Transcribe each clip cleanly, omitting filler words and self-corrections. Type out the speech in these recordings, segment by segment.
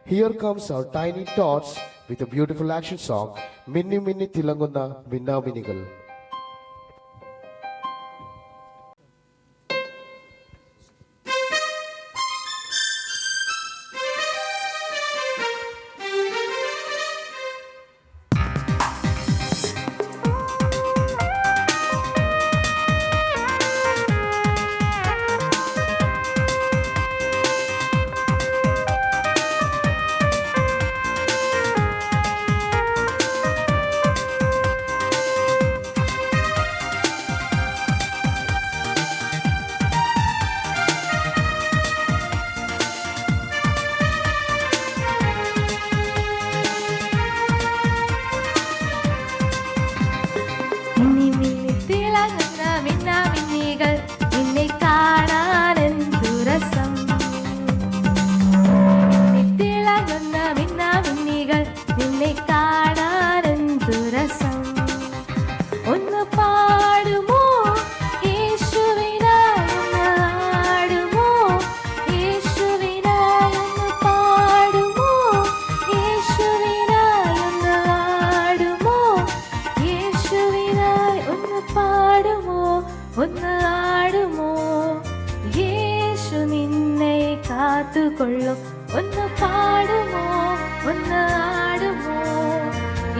Here comes our tiny tots with a beautiful action song, Minni Minni Tilanguna Minna Minigal. കാത്തുകൊള്ളും ഒന്ന് പാടുമോ ഒന്ന് ആടുമോ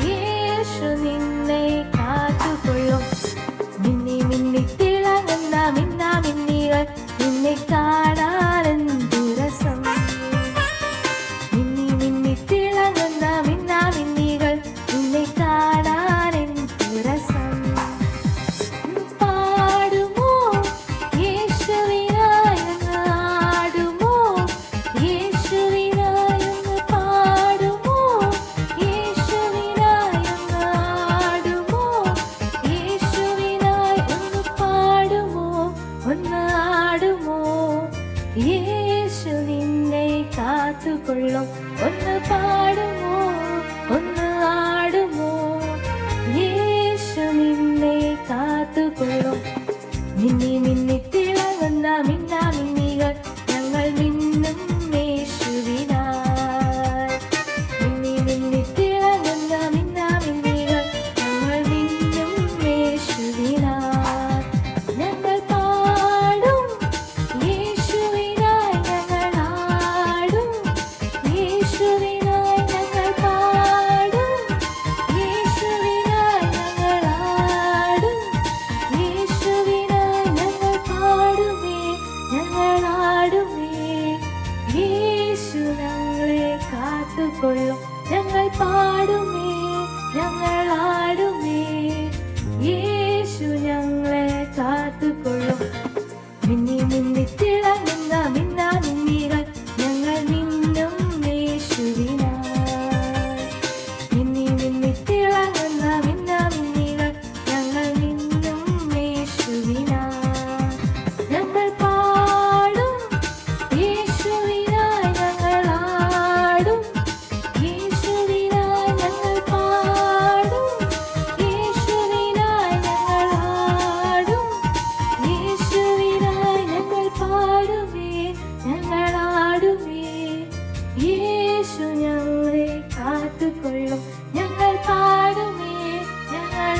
യേശു നിന്നെ കാത്തുകൊള്ളും മിന്നി മിന്നി തിളങ്ങുന്ന മിന്നാ മിന്നികൾ നിന്നെ കാണാനെന്തു രസം മിന്നി മിന്നി തിളങ്ങുന്ന മിന്നാ മിന്നികൾ നിന്നെ കാണാനെന്തു രസം യേശു നിന്നെ കാത്തുകൊള്ളും ഒന്ന് പാടുമോ ഒന്ന് ആടുമോ യേശു നിന്നെ കാത്തുകൊള്ളും മിന്നി മിന്നി തിളങ്ങുന്ന മിന്നാ മിന്നികൾ ഞങ്ങൾ മിന്നും യേശുവിനായി മിന്നി മിന്നി തിളങ്ങുന്ന മിന്നാ മിന്നികൾ ഞങ്ങൾ മിന്നും യേശുവിനായി ഞങ്ങൾ കാത്തുകൊള്ളും ഞങ്ങൾ പാടുമേ ഞങ്ങൾ ആടുമേ യേശു ഞങ്ങളെ കാത്തുകൊള്ളും മിന്നി മിന്നി തിളങ്ങുന്ന മിന്നാ മിന്നികൾ ഞങ്ങൾ മിന്നും യേശുവിനായി മിന്നി മിന്നി തിളങ്ങുന്ന മിന്നാ മിന്നികൾ ഞങ്ങൾ മിന്നും യേശുവിനായി ഞങ്ങൾ പാടും യേശുവിനായി ഞങ്ങൾ ആടും യേശുവിനായി ഞങ്ങൾ പാടും യേശുവിനായി ഞങ്ങൾ ആടും യേശുവിനായി ഞങ്ങൾ പാടുമേ ഞങ്ങൾ ആടുമേ യേശു ഞങ്ങളെ കാത്തുകൊള്ളും ഞങ്ങൾ പാടുമേ ഞങ്ങൾ